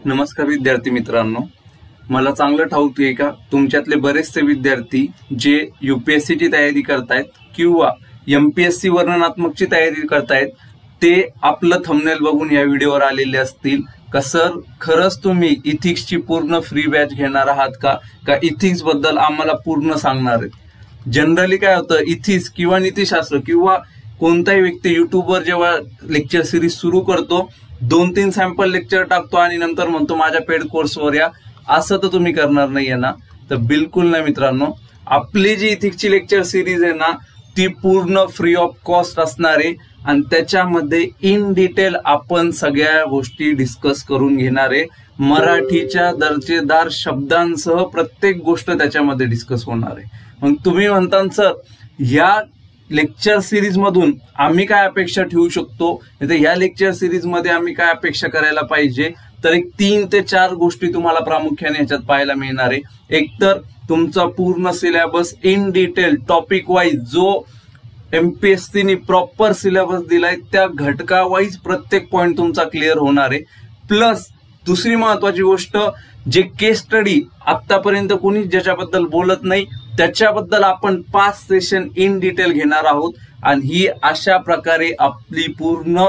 नमस्कार विद्यार्थी मित्रांनो, मला चांगलं ठाऊक आहे का तुमच्यातले बरेचसे विद्यार्थी जे यूपीएससीची तयारी करतायत किंवा एमपीएससी वर्णनात्मकची तयारी करतायत ते आपलं थंबनेल बघून या व्हिडिओवर आलेले असतील का सर खरंच तुम्ही इथिक्सची पूर्ण फ्री बॅच घेणार आहात का इथिक्स बद्दल आम्हाला पूर्ण सांगणार आहेत। जनरली काय होतं, इथिक्स किंवा नीतिशास्त्र किंवा कोणताही व्यक्ती युट्यूबवर जेव्हा लेक्चर सिरीज सुरू करतो 2-3 सॅम्पल लेक्चर टाकतो आणि नंतर म्हणतो माझ्या पेड कोर्सवर या, असं तर तुम्ही करणार नाहीये ना। तर बिलकुल नाही मित्रांनो, आपली जी इथिक्सची लेक्चर सिरीज आहे ना ती पूर्ण फ्री ऑफ कॉस्ट असणार आहे आणि त्याच्यामध्ये इन डिटेल आपण सगळ्या गोष्टी डिस्कस करून घेणार आहे। मराठीच्या दर्जेदार शब्दांसह प्रत्येक गोष्ट त्याच्यामध्ये डिस्कस होणार आहे। मग तुम्ही म्हणता सर या लेक्चर सिरीज मधून आम्ही काय अपेक्षा ठेवू शकतो, या लेक्चर सिरीज मध्ये आम्ही काय अपेक्षा करायला पाहिजे, तर एक 3 ते 4 गोष्टी तुम्हाला प्रामुख्याने ह्याच्यात पाहायला मिळणार आहे। एक तर तुमचा पूर्ण syllabus in detail topic wise जो एमपीएससी ने प्रॉपर सिलेबस दिलाय त्या घटका वाईज प्रत्येक पॉइंट तुमचा क्लिअर होणार आहे। प्लस दुसरी महत्वाची गोष्ट, जे केस स्टडी आतापर्यंत कोणी ज्याच्याबद्दल बोलत नाही त्याच्याबद्दल आपण 5 सेशन इन डिटेल घेणार आहोत आणि ही अशा प्रकारे आपली पूर्ण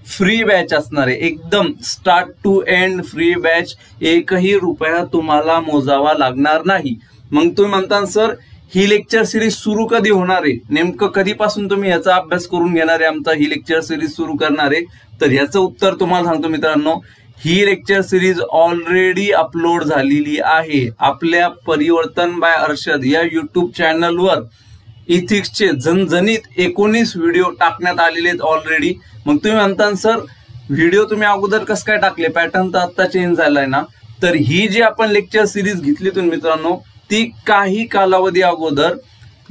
फ्री बॅच असणार आहे। एकदम start to end free batch, एकही रुपया तुम्हाला मोजावा लागणार नाही। मग तुम्ही म्हणता सर ही लेक्चर सिरीज सुरू कधी होणार आहे, नेमकं कधीपासून तुम्ही याचा अभ्यास करून घेणार आहे, आमचा ही लेक्चर सिरीज सुरू करणार आहे, तर याचं उत्तर तुम्हाला सांगतो मित्रांनो। ही लेक्चर सिरीज ऑलरेडी अपलोड झालेली आहे आपल्या परिवर्तन बाय अर्षद या युट्यूब चॅनलवर। इथिक्सचे झणझणीत 19 व्हिडिओ टाकण्यात आलेले आहेत ऑलरेडी। मग तुम्ही म्हणता सर व्हिडिओ तुम्ही अगोदर कसं काय टाकले, पॅटर्न तर आता चेंज झालाय ना। तर ही जी आपण लेक्चर सिरीज घेतली तुम्ही मित्रांनो ती काही कालावधी अगोदर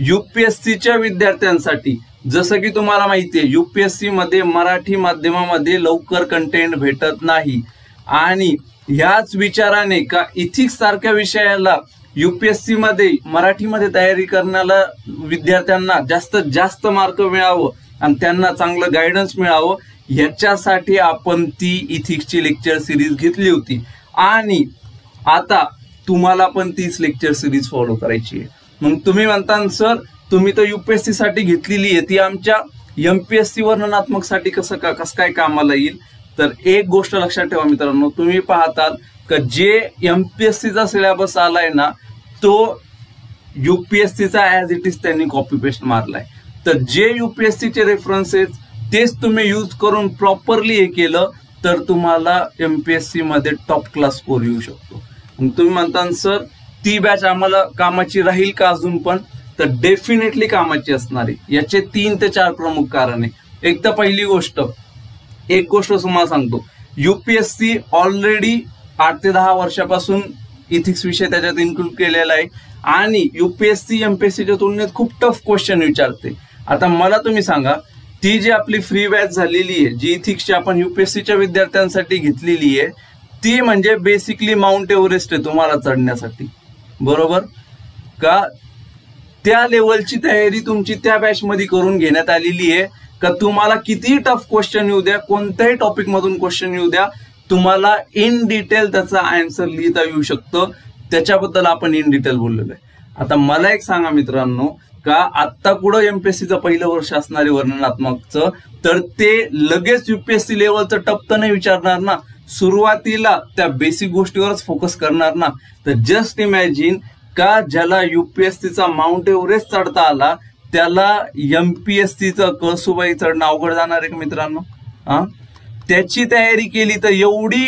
यूपीएससीच्या विद्यार्थ्यांसाठी, जसं की तुम्हाला माहिती आहे यूपीएससी मध्ये मराठी माध्यमामध्ये लवकर कंटेंट भेटत नाही आणि ह्याच विचाराने का इथिक्स सारख्या विषयाला यूपीएससी मध्ये मराठीमध्ये तयारी करण्याला विद्यार्थ्यांना जास्तीत जास्त मार्क मिळावं आणि त्यांना चांगलं गायडन्स मिळावं याच्यासाठी आपण ती इथिक्सची लेक्चर सिरीज घेतली होती आणि आता तुम्हाला पण तीच लेक्चर सिरीज फॉलो करायची आहे। मग तुम्ही म्हणता सर तुम्ही तर यूपीएससी साठी घेतलेली आहे, ती आमच्या एमपीएससी वर्णनात्मक साठी कसं काय कामाला येईल। तर एक गोष्ट लक्षात ठेवा मित्रांनो, तुम्ही पाहताल का जे एमपीएससीचा सिलेबस आलाय ना तो यूपीएससीचा ऍज इट इज त्यांनी कॉपी पेस्ट मारलाय। तर जे यूपीएससीचे रेफरन्सेस तेच तुम्ही यूज करून प्रॉपरली हे केलं तर तुम्हाला एमपीएससी मध्ये टॉप क्लास स्कोर येऊ शकतो। तुम्ही म्हणता सर ती बॅच आम्हाला कामाची राहील का अजून पण, तर डेफिनेटली कामाची असणार आहे। याचे 3 ते 4 प्रमुख कारण आहे। एक तर पहिली गोष्ट, एक गोष्ट तुम्हाला सांगतो, यूपीएससी ऑलरेडी 8 ते 10 वर्षापासून इथिक्स विषय त्याच्यात इन्क्लूड केलेला आहे आणि यूपीएससी एमपीएससीच्या तुलनेत खूप टफ क्वेश्चन विचारते। आता मला तुम्ही सांगा, ती जी आपली फ्री बॅच झालेली आहे जी इथिक्सची आपण यूपीएससीच्या विद्यार्थ्यांसाठी घेतलेली आहे ती म्हणजे बेसिकली माउंट एव्हरेस्ट आहे तुम्हाला चढण्यासाठी, बरोबर का। त्या लेवलची तयारी तुमची त्या बॅच मध्ये करून घेण्यात आलेली आहे का तुम्हाला कितीही टफ क्वेश्चन येऊ द्या, कोणत्याही टॉपिक मधून क्वेश्चन येऊ द्या, तुम्हाला इन डिटेल त्याचा आन्सर लिहिता येऊ शकतं। त्याच्याबद्दल आपण इन डिटेल बोललेलो आहे। आता मला एक सांगा मित्रांनो का आता कुठं एमपीएससीचं पहिलं वर्ष असणारे वर्णनात्मकचं, तर ते लगेच यूपीएससी लेवलचं टप तर नाही विचारणार ना, सुरुवातीला त्या बेसिक गोष्टीवरच फोकस करणार ना। तर जस्ट इमॅजिन का ज्याला यूपीएससीचा माउंट एव्हरेस्ट चढता आला त्याला एमपीएससीचं कळसुबाई चढणं अवघड जाणार आहे का मित्रांनो। त्याची तयारी केली तर एवढी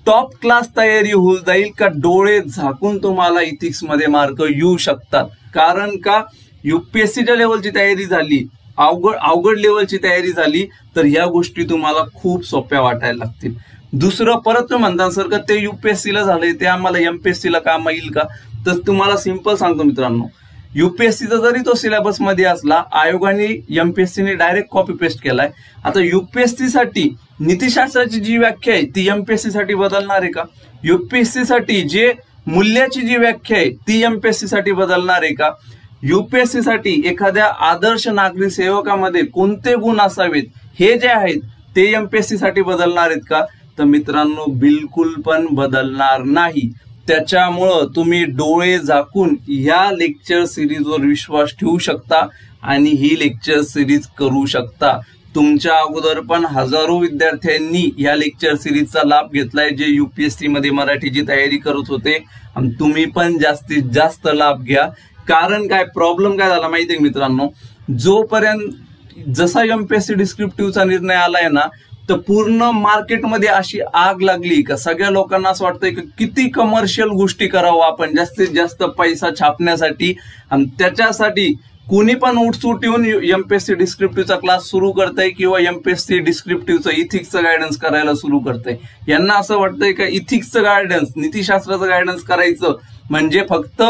टॉप क्लास तयारी होऊन जाईल का डोळे झाकून तुम्हाला इथिक्स मध्ये मार्क येऊ शकतात। कारण का यूपीएससीच्या लेवलची तयारी झाली, अवघड लेवलची तयारी झाली तर ह्या गोष्टी तुम्हाला खूप सोप्या वाटायला लागतील। दुसरं, परत तुम्ही म्हणता सर का ते यूपीएससीला झालंय ते आम्हाला एमपीएससीला काम येईल का, तर तुम्हाला सिंपल सांगतो मित्रांनो, यूपीएससीचा जरी तो सिलेबस मध्ये असला आयोगाने एमपीएससीने डायरेक्ट कॉपी पेस्ट केलाय। आता यूपीएससी साठी नीतिशास्त्राची जी व्याख्या आहे ती एमपीएससी साठी बदलणार आहे का, यूपीएससी साठी जे मूल्याची जी व्याख्या आहे ती एमपीएससी साठी बदलणार आहे का, यूपीएससी साठी एखाद्या आदर्श नागरिक सेवकामध्ये कोणते गुण असावेत हे जे आहेत ते एमपीएससी साठी बदलणार आहेत का। तर मित्रांनो बिलकुल पण बदलणार नाही। त्याच्यामुळं तुम्ही डोळे झाकून ह्या लेक्चर सिरीजवर विश्वास ठेवू शकता आणि ही लेक्चर सिरीज करू शकता। तुमच्या अगोदर पण हजारो विद्यार्थ्यांनी या लेक्चर सिरीजचा लाभ घेतलाय जे यूपीएससी मध्ये मराठीची तयारी करत होते, आणि तुम्ही पण जास्तीत जास्त लाभ घ्या। कारण काय प्रॉब्लेम काय झाला माहिती आहे मित्रांनो, जोपर्यंत जसा एमपीएससी डिस्क्रिप्टिव्हचा निर्णय आलाय ना, तर पूर्ण मार्केटमध्ये अशी आग लागली का सगळ्या लोकांना असं वाटतंय की किती कमर्शियल गोष्टी करावं आपण जास्तीत जास्त पैसा छापण्यासाठी, आणि त्याच्यासाठी कोणी पण उठसूट येऊन एमपीएससी डिस्क्रिप्टिव्हचा क्लास सुरू करतंय किंवा एमपीएससी डिस्क्रिप्टिव्हचं इथिक्सचं गायडन्स करायला सुरू करतंय। यांना असं वाटतंय का इथिक्सचं गायडन्स, नीतिशास्त्राचं गायडन्स करायचं म्हणजे फक्त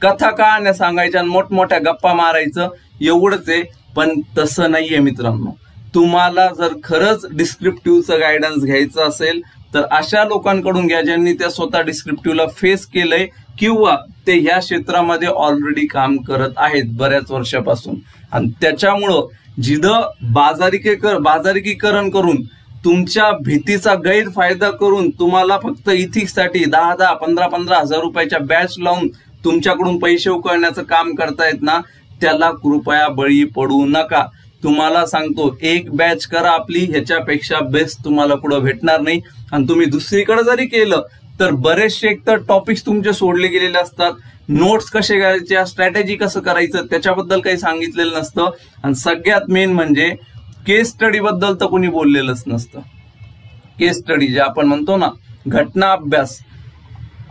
कथा कहाण्या सांगायच्या आणि मोठमोठ्या गप्पा मारायचं एवढंच आहे, पण तसं नाहीये मित्रांनो। तुम्हाला जर खरंच डिस्क्रिप्टिव्हचं गायडन्स घ्यायचं असेल तर अशा लोकांकडून घ्या ज्यांनी त्या स्वतः डिस्क्रिप्टिव्हला फेस केलंय किंवा ते ह्या क्षेत्रामध्ये ऑलरेडी काम करत आहेत बऱ्याच वर्षापासून, आणि त्याच्यामुळं जिथं बाजारीकरण करून तुमच्या भीतीचा गैरफायदा करून तुम्हाला फक्त इथिक्ससाठी 10-10, 15-15 हजार रुपयाच्या बॅच लावून तुमच्याकडून पैसे उकळण्याचं काम करतायत ना, त्याला कृपया बळी पडू नका। तुम्हाला सांगतो एक बॅच करा आपली, ह्याच्यापेक्षा बेस्ट तुम्हाला कुठं भेटणार नाही। आणि तुम्ही दुसरीकडे जरी केलं तर बरेचसे एकतर टॉपिक्स तुमचे सोडले गेलेले असतात, नोट्स कसे घ्यायचे, स्ट्रॅटेजी कसं करायचं त्याच्याबद्दल काही सांगितलेलं नसतं, आणि सगळ्यात मेन म्हणजे केस स्टडी बद्दल तर कोणी बोललेलंच नसतं। केस स्टडी जे आपण म्हणतो ना घटना अभ्यास,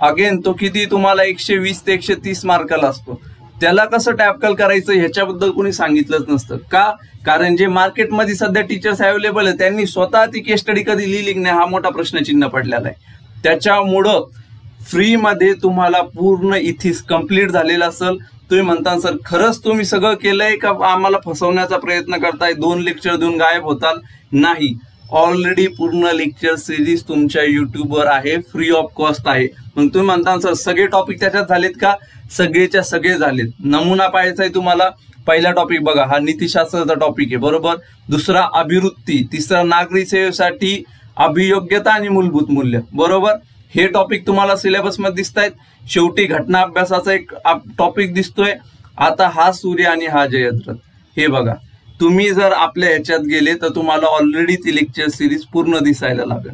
अगेन तो किती तुम्हाला 120 ते 130 मार्काला असतो, त्याला कसं टॅकल करायचं ह्याच्याबद्दल कोणी सांगितलंच नसतं। का? कारण जे मार्केटमध्ये सध्या टीचर्स अवेलेबल आहे त्यांनी स्वतः ती केस स्टडी कधी लिहिली नाही हा मोठा प्रश्नचिन्ह पडलेला आहे। त्याच्यामुळं फ्रीमध्ये तुम्हाला पूर्ण इथिक्स कंप्लीट झालेला असेल। तुम्ही म्हणता सर खरंच तुम्ही सगळं केलंय का आम्हाला फसवण्याचा प्रयत्न करताय, 2 लेक्चर देऊन गायब होताल? नाही, ऑलरेडी पूर्ण लेक्चर सिरीज तुमच्या युट्यूबवर आहे, फ्री ऑफ कॉस्ट आहे। मग तुम्ही म्हणता सर सगळे टॉपिक त्याच्यात झालेत का? सगळेच्या सगळे झालेत। नमुना पाहायचा आहे तुम्हाला, पहिला टॉपिक बघा हा नीतिशास्त्राचा टॉपिक आहे बरोबर, दुसरा अभिवृत्ती, तिसरा नागरी सेवेसाठी अभियोग्यता आणि मूलभूत मूल्य बरोबर, हे टॉपिक तुम्हाला सिलेबसमध्ये दिसतायत। शेवटी घटना अभ्यासाचा एक टॉपिक दिसतोय। आता हा सूर्य आणि हा जयद्रथ, हे बघा तुम्ही जर आपल्या ह्याच्यात गेले तर तुम्हाला ऑलरेडी ती लेक्चर सिरीज पूर्ण दिसायला लागेल।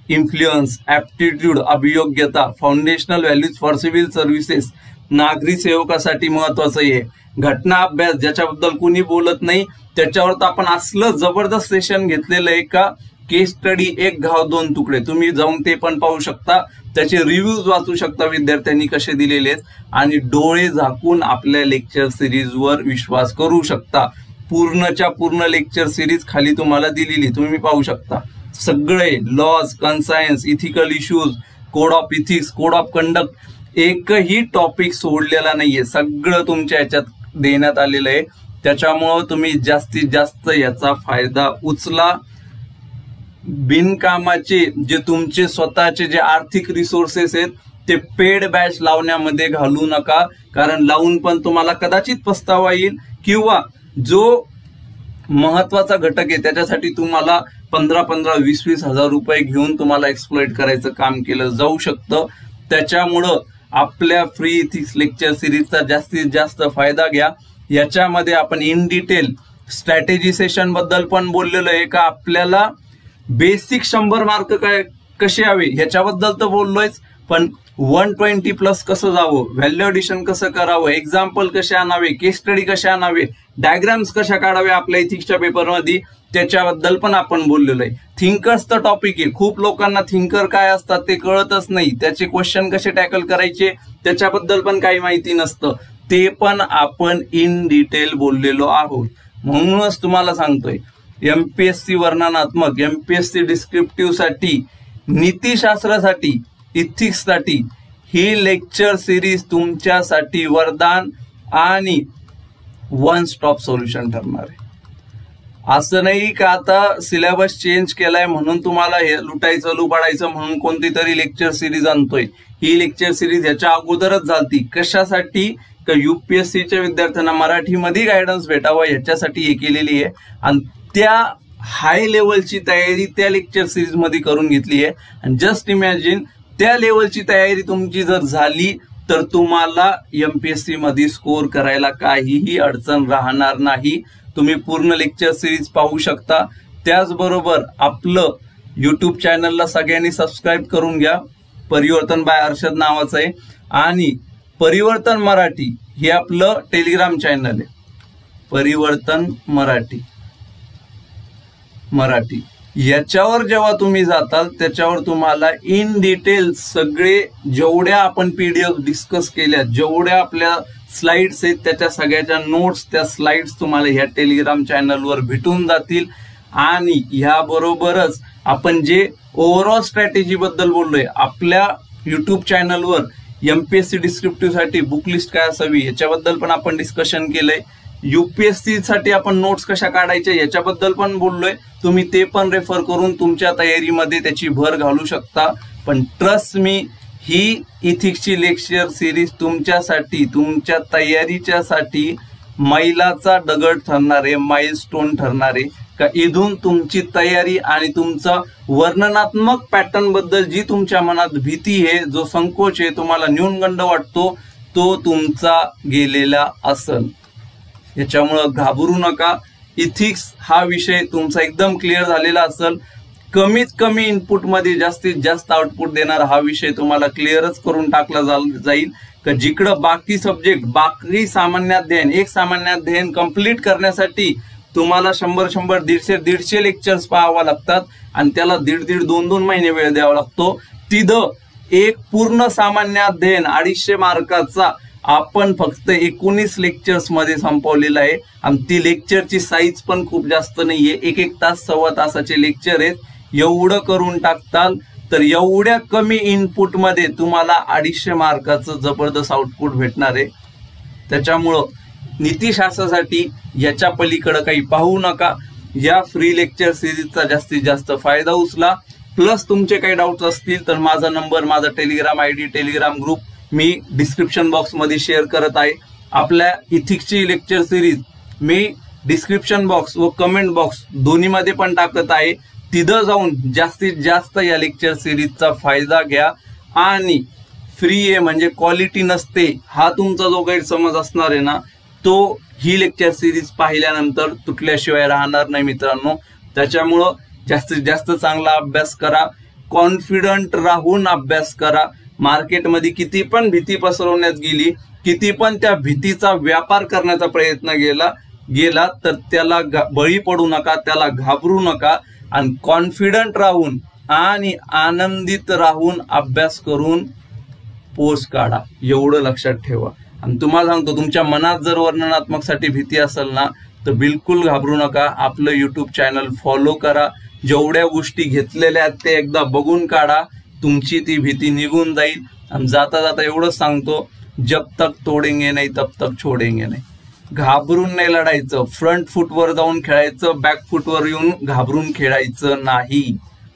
इन्फ्लुएन्स, ऍप्टिट्यूड, अभियोग्यता, foundational values for civil services, नागरी सेवकासाठी महत्वाचं आहे, घटना अभ्यास ज्याच्याबद्दल कोणी बोलत नाही त्याच्यावर तर आपण असलं जबरदस्त सेशन घेतलेलं आहे का केस स्टडी एक घाव दोन तुकडे, तुम्ही जाऊन ते पण पाहू शकता, त्याचे रिव्ह्यूज वाचू शकता विद्यार्थ्यांनी कसे दिलेले आहेत, आणि डोळे झाकून आपल्या लेक्चर सिरीजवर विश्वास करू शकता। पूर्णच्या पूर्ण लेक्चर सिरीज खाली तुम्हाला दिलेली तुम्ही पाहू शकता। सगळे laws, conscience, ethical issues, code of ethics, code of conduct, एकही टॉपिक सोडलेला नाहीये, सगळं तुमच्या याच्यात देण्यात आलेलं आहे। त्याच्यामुळं तुम्ही जास्तीत जास्त याचा फायदा उचला। बिनकामाचे जे तुमचे स्वतःचे जे आर्थिक रिसोर्सेस आहेत ते पेड बॅच लावण्यामध्ये घालू नका, कारण लावून पण तुम्हाला कदाचित पस्तावा येईल, किंवा जो महत्वाचा घटक आहे त्याच्यासाठी तुम्हाला 15-15, 20-20 हजार रुपये घेऊन तुम्हाला एक्सप्लॉइट करायचं काम केलं जाऊ शकतं। त्याच्यामुळं आपल्या फ्री इथिक्स लेक्चर सिरीजचा जास्तीत जास्त फायदा घ्या। याच्यामध्ये आपण इन डिटेल स्ट्रॅटेजी सेशन बद्दल पण बोललेलो आहे का, आपल्याला बेसिक 100 मार्क काय कसे यावे ह्याच्याबद्दल तर बोललोयच, पण 120 प्लस कसं जावं, व्हॅल्यू एडिशन कसं करावं, एक्झाम्पल कसे आणावे, केस स्टडी कसे आणावे, डायग्राम्स कशा काढावे आपल्या इथिक्सच्या पेपरमध्ये, त्याच्याबद्दल पण आपण बोललेलो आहे। थिंकर्सचं टॉपिक आहे, खूप लोकांना थिंकर काय असतात ते कळतच नाही, त्याचे क्वेश्चन कसे टॅकल करायचे त्याच्याबद्दल पण काही माहिती नसतं, ते पण आपण इन डिटेल बोललेलो आहोत। म्हणूनच तुम्हाला सांगतोय एमपीएससी वर्णनात्मक, एमपीएससी डिस्क्रिप्टिव्ह साठी, नीतिशास्त्रासाठी, इथिक्ससाठी ही लेक्चर सिरीज तुमच्यासाठी वरदान आणि वन स्टॉप सोल्युशन ठरणार आहे। असं नाही का आता सिलेबस चेंज केलाय म्हणून तुम्हाला हे लुटायचं लुबाडायचं म्हणून कोणती तरी लेक्चर सिरीज आणतोय। ही लेक्चर सिरीज याच्या अगोदरच झालती, कशासाठी का यूपीएससीच्या विद्यार्थ्यांना मराठीमध्ये गायडन्स भेटावं ह्याच्यासाठी हे केलेली आहे, आणि त्या हाय लेवलची तयारी त्या लेक्चर सिरीज मध्ये करून घेतली आहे. आणि जस्ट इमॅजिन त्या लेवलची तयारी तुमची जर झाली तर तुम्हाला एमपीएससी मध्ये स्कोर करायला काहीही अडचण राहणार नाही. तुम्ही पूर्ण लेक्चर सिरीज पाहू शकता. त्याचबरोबर आपलं यूट्यूब चॅनलला सगळ्यांनी सबस्क्राईब करून घ्या. परिवर्तन बाय अर्षद नावाचं आहे आणि परिवर्तन मराठी हे आपलं टेलिग्राम चॅनल आहे. परिवर्तन मराठी याच्यावर जेव्हा तुम्ही जाताल त्याच्यावर तुम्हाला इन डिटेल सगळे जेवढ्या आपण पीडीएफ डिस्कस केल्या, जेवढ्या आपल्या स्लाइड्स आहेत त्याच्या सगळ्याच्या नोट्स, त्या स्लाइड्स तुम्हाला ह्या टेलिग्राम चॅनलवर भेटून जातील. आणि ह्याबरोबरच आपण जे ओव्हरऑल स्ट्रॅटेजी बद्दल बोललोय आपल्या युट्यूब चॅनलवर, एमपीएससी डिस्क्रिप्टिव्ह साठी बुक लिस्ट काय असावी याच्याबद्दल पण आपण डिस्कशन केलंय. यूपीएससी साठी आपण नोट्स कशा काढायच्या याच्याबद्दल पण बोललोय. तुम्ही ते पण रेफर करून तुमच्या तयारीमध्ये त्याची भर घालू शकता. पण ट्रस्ट मी, ही इथिक्सची लेक्चर सिरीज तुमच्यासाठी, तुमच्या तयारीच्या साठी मैलाचा दगड ठरणार आहे, माइलस्टोन ठरणार आहे. का इथून तुमची तयारी आणि तुमचा वर्णनात्मक पॅटर्न बद्दल जी तुमच्या मनात भीती आहे, जो संकोच आहे, तुम्हाला न्यूनगंड वाटतो, तो तुमचा गेलेला असेल. याच्यामुळं घाबरू नका. इथिक्स हा विषय तुमचा एकदम क्लिअर झालेला असेल. कमीत कमी इनपुट मध्ये जास्तीत जास्त आउटपुट देणारा हा विषय तुम्हाला क्लिअरच करून टाकला जाईल. का जिकडं बाकी सब्जेक्ट, बाकी सामान्याध्ययन, एक सामान्याध्ययन कंप्लीट करण्यासाठी तुम्हाला 100 150 लेक्चर्स पाहावा लागतात आणि त्याला 1.5 2 महिने वेळ द्यावा लागतो. तिथं एक पूर्ण सामान्य अध्ययन 250 मार्काचा आपण फक्त 19 लेक्चर्स मध्ये संपवलेला आहे. आणि ती लेक्चरची साईज पण खूप जास्त नाहीये, 1 तास 1.25 तासाचे लेक्चर आहेत. एवढं करून टाकताल तर एवढ्या कमी इनपुट मध्ये तुम्हाला 250 मार्काचं जबरदस्त आउटपुट भेटणार आहे. त्याच्यामुळं नीतिशास्त्रासाठी याच्या पलीकडे काही पाहू नका. या फ्री लेक्चर सिरीजचा जास्तीत जास्त फायदा उचला. प्लस तुमचे काही डाऊट्स असतील तर माझा नंबर, माझा टेलिग्राम आयडी, टेलिग्राम ग्रुप मी डिस्क्रिप्शन बॉक्स मध्ये शेअर करत आहे. आपल्या इथिक्सची लेक्चर सिरीज मी डिस्क्रिप्शन बॉक्स व कमेंट बॉक्स दोन्हीमध्ये पण टाकत आहे. तिथं जाऊन जास्तीत जास्त या लेक्चर सिरीजचा फायदा घ्या. आणि फ्री आहे म्हणजे क्वालिटी नसते हा तुमचा जो गैरसमज असणार आहे ना, तो ही लेक्चर सिरीज पाहिल्यानंतर तुटल्याशिवाय राहणार नाही मित्रांनो. त्याच्यामुळं जास्तीत जास्त चांगला अभ्यास करा, कॉन्फिडंट राहून अभ्यास करा. मार्केटमध्ये किती पण भीती पसरवण्यात गेली, किती पण त्या भीतीचा व्यापार करण्याचा प्रयत्न गेला तर त्याला बळी पडू नका, त्याला घाबरू नका. आणि कॉन्फिडंट राहून आणि आनंदित राहून अभ्यास करून पोस्ट काढा, एवढं लक्षात ठेवा. आणि तुम्हाला सांगतो, तुमच्या मनात जर वर्णनात्मक साठी भीती असेल ना तर बिलकुल घाबरू नका. आपलं यूट्यूब चॅनल फॉलो करा. जेवढ्या गोष्टी घेतलेल्या आहेत ते एकदा बघून काढा, तुमची ती भीती निघून जाईल. आणि जाता जाता एवढंच सांगतो, जब तक तोडेंगे नाही तब तक छोडेंगे नाही. घाबरून नाही लढायचं, फ्रंट फुटवर जाऊन खेळायचं, बॅक फुटवर येऊन घाबरून खेळायचं नाही.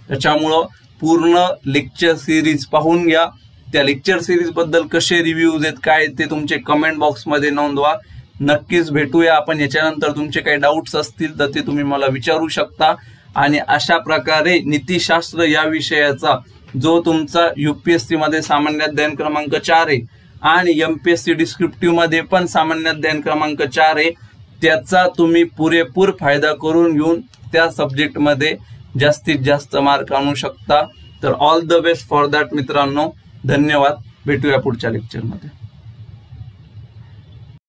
त्याच्यामुळं पूर्ण लेक्चर सिरीज पाहून घ्या. त्या लेक्चर सिरीज बद्दल कसे रिव्ह्यूज आहेत, काय ते तुमचे कमेंट बॉक्स मध्ये नोंदवा. नक्कीच भेटूया आपण याच्यानंतर. तुमचे काही डाऊट्स असतील तर ते तुम्ही मला विचारू शकता. आणि अशा प्रकारे नीतिशास्त्र या विषयाचा जो तुमचा यूपीएससी मध्ये सामान्य अध्ययन क्रमांक 4 आहे आणि एमपीएससी डिस्क्रिप्टिव्ह मध्ये पण सामान्य अध्ययन क्रमांक 4 आहे, त्याचा तुम्ही पुरेपूर फायदा करून घेऊन त्या सब्जेक्ट मध्ये जास्तीत जास्त मार्क आणू शकता. तर all the best for that मित्रांनो. धन्यवाद. भेटूया पुढच्या लेक्चरमध्ये.